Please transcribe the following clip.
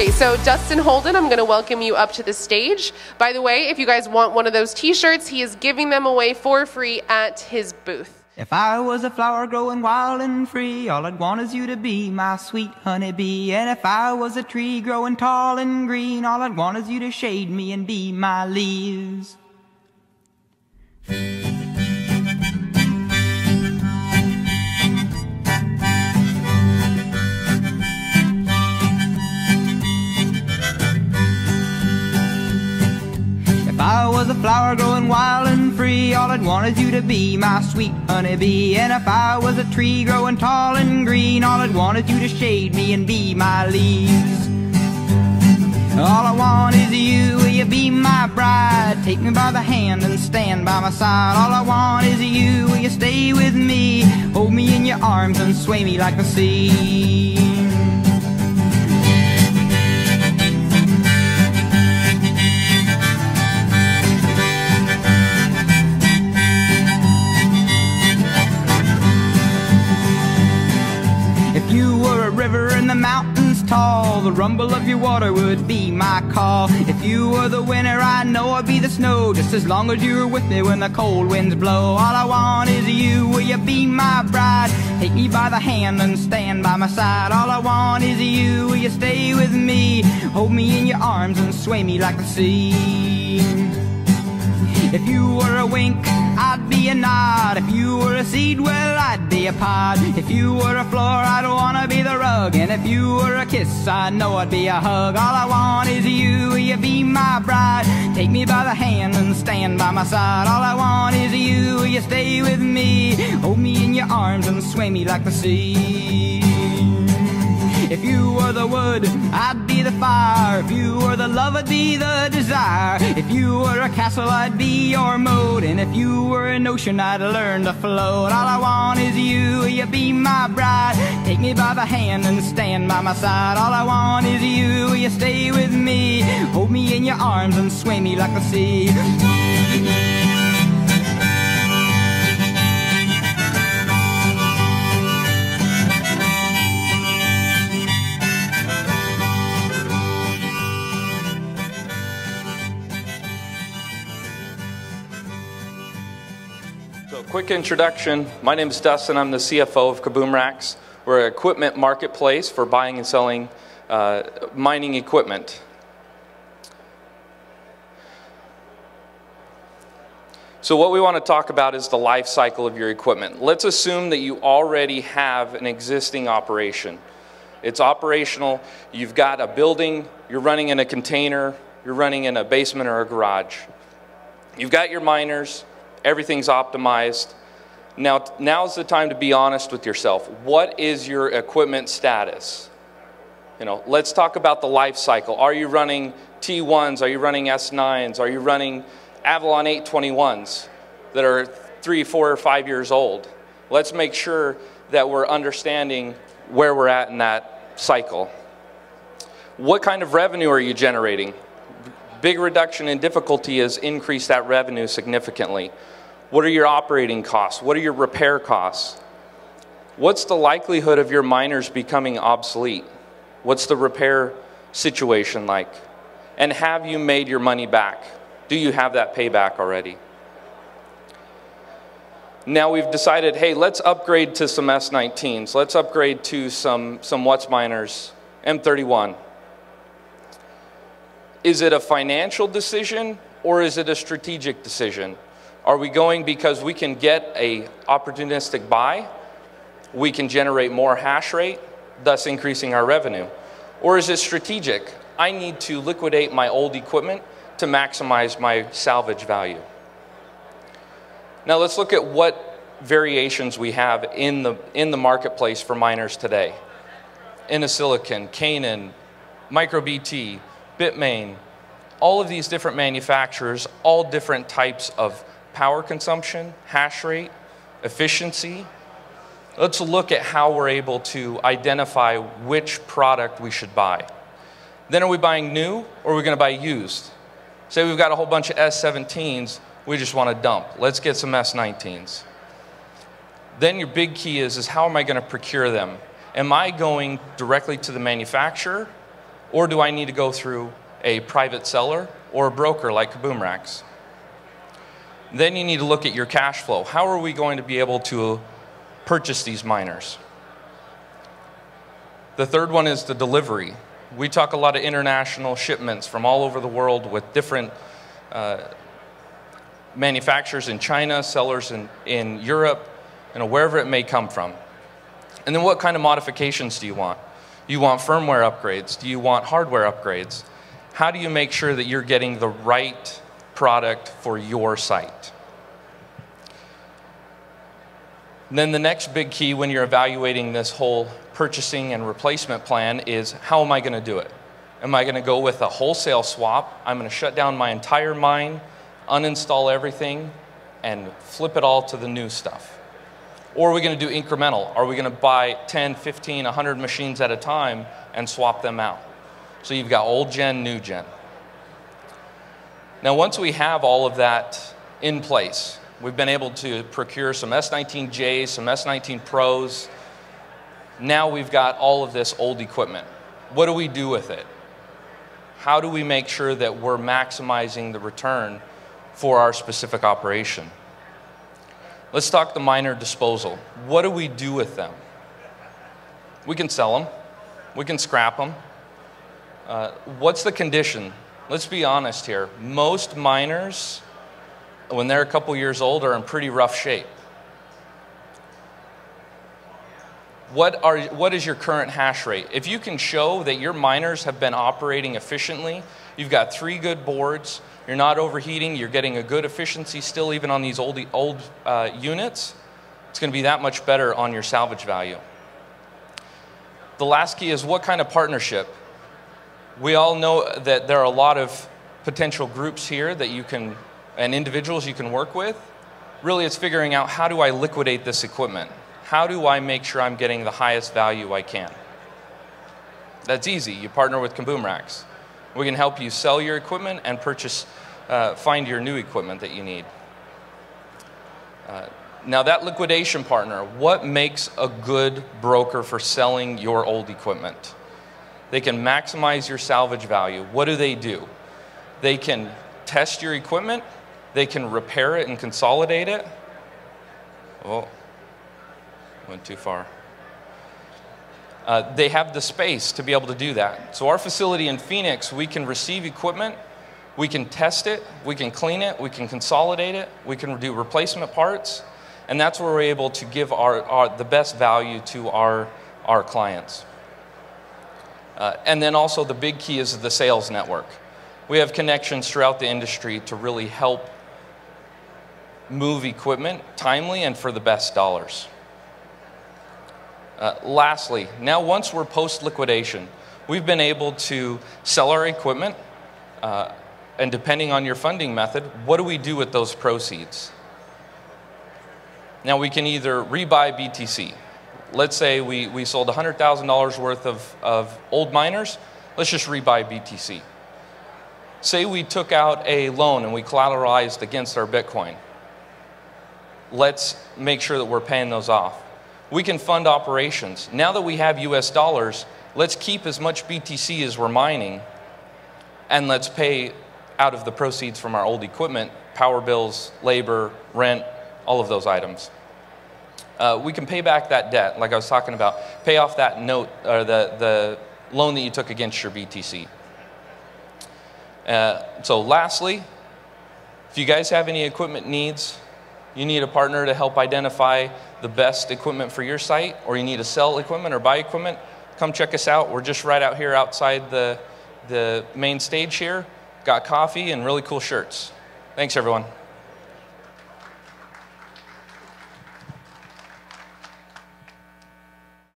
Okay, so Dustin Holden, I'm going to welcome you up to the stage. By the way, if you guys want one of those t-shirts, he is giving them away for free at his booth. If I was a flower growing wild and free, all I'd want is you to be my sweet honeybee. And if I was a tree growing tall and green, all I'd want is you to shade me and be my leaves. If I was a flower growing wild and free, all I'd want is you to be my sweet honeybee. And if I was a tree growing tall and green, all I'd want is you to shade me and be my leaves. All I want is you, will you be my bride? Take me by the hand and stand by my side. All I want is you, will you stay with me? Hold me in your arms and sway me like the sea. If you were a river in the mountains tall, the rumble of your water would be my call. If you were the winter, I know I'd be the snow, just as long as you were with me when the cold winds blow. All I want is you, will you be my bride? Take me by the hand and stand by my side. All I want is you, will you stay with me? Hold me in your arms and sway me like the sea. If you were a wink, I'd be a nod. If you were a seed, well, I'd be a pod. If you were a floor, I'd wanna be the rug. And if you were a kiss, I know I'd be a hug. All I want is you, will you be my bride? Take me by the hand and stand by my side. All I want is you, will you stay with me? Hold me in your arms and sway me like the sea. If you were the wood, I'd be the fire. If you were the love, I'd be the desire. If you were a castle, I'd be your moat. And if you were an ocean, I'd learn to float. All I want is you, will you be my bride? Take me by the hand and stand by my side. All I want is you, will you stay with me? Hold me in your arms and sway me like the sea. So, quick introduction. My name is Dustin. I'm the CFO of Kaboomracks. We're an equipment marketplace for buying and selling mining equipment. So what we want to talk about is the life cycle of your equipment. Let's assume that you already have an existing operation. It's operational. You've got a building. You're running in a container. You're running in a basement or a garage. You've got your miners. Everything's optimized. Now's the time to be honest with yourself. What is your equipment status? Let's talk about the life cycle. Are you running T1s? Are you running S9s? Are you running Avalon 821s that are 3, 4, or 5 years old? Let's make sure that we're understanding where we're at in that cycle. What kind of revenue are you generating? Big reduction in difficulty has increased that revenue significantly. What are your operating costs? What are your repair costs? What's the likelihood of your miners becoming obsolete? What's the repair situation like? And have you made your money back? Do you have that payback already? Now we've decided, hey, let's upgrade to some S19s. Let's upgrade to some What's miners, M31. Is it a financial decision or is it a strategic decision? Are we going because we can get an opportunistic buy? We can generate more hash rate, thus increasing our revenue. Or is it strategic? I need to liquidate my old equipment to maximize my salvage value. Now let's look at what variations we have in the marketplace for miners today. Innosilicon, Canaan, MicroBT, Bitmain, all of these different manufacturers, all different types of power consumption, hash rate, efficiency. Let's look at how we're able to identify which product we should buy. Then are we buying new or are we going to buy used? Say we've got a whole bunch of S17s, we just want to dump. Let's get some S19s. Then your big key is how am I going to procure them? Am I going directly to the manufacturer Or do I need to go through a private seller or a broker like Kaboomracks? Then you need to look at your cash flow. How are we going to be able to purchase these miners? The third one is the delivery. We talk a lot of international shipments from all over the world with different manufacturers in China, sellers in Europe, wherever it may come from. And then what kind of modifications do you want? Do you want firmware upgrades? Do you want hardware upgrades? How do you make sure that you're getting the right product for your site? And then the next big key when you're evaluating this whole purchasing and replacement plan is, how am I going to do it? Am I going to go with a wholesale swap? I'm going to shut down my entire mine, uninstall everything, and flip it all to the new stuff? Or are we going to do incremental? Are we going to buy 10, 15, 100 machines at a time and swap them out? So you've got old gen, new gen. Now once we have all of that in place, we've been able to procure some S19Js, some S19 Pros. Now we've got all of this old equipment. What do we do with it? How do we make sure that we're maximizing the return for our specific operation? Let's talk the miner disposal. What do we do with them? We can sell them. We can scrap them. What's the condition? Let's be honest here. Most miners, when they're a couple years old, are in pretty rough shape. What is your current hash rate? If you can show that your miners have been operating efficiently, you've got 3 good boards, you're not overheating, you're getting a good efficiency still even on these old units, it's going to be that much better on your salvage value. The last key is what kind of partnership. We all know that there are a lot of potential groups here that you can, and individuals you can work with. Really, it's figuring out, how do I liquidate this equipment? How do I make sure I'm getting the highest value I can? That's easy. You partner with Kaboomracks. We can help you sell your equipment and find your new equipment that you need. Now that liquidation partner, what makes a good broker for selling your old equipment? They can maximize your salvage value. What do? They can test your equipment. They can repair it and consolidate it. Oh, went too far. They have the space to be able to do that. So our facility in Phoenix, we can receive equipment, we can test it, we can clean it, we can consolidate it, we can do replacement parts, and that's where we're able to give the best value to our clients. And then also the big key is the sales network. We have connections throughout the industry to really help move equipment timely and for the best dollars. Lastly, now once we're post-liquidation, we've been able to sell our equipment, and depending on your funding method, what do we do with those proceeds? Now we can either rebuy BTC. Let's say we sold $100,000 worth of old miners, let's just rebuy BTC. Say we took out a loan and we collateralized against our Bitcoin. Let's make sure that we're paying those off. We can fund operations. Now that we have US dollars, let's keep as much BTC as we're mining, and let's pay out of the proceeds from our old equipment, power bills, labor, rent, all of those items. We can pay back that debt, like I was talking about, pay off that note, or the loan that you took against your BTC. So lastly, if you guys have any equipment needs, you need a partner to help identify the best equipment for your site, or you need to sell equipment or buy equipment, come check us out. We're just right out here outside the main stage here. Got coffee and really cool shirts. Thanks, everyone.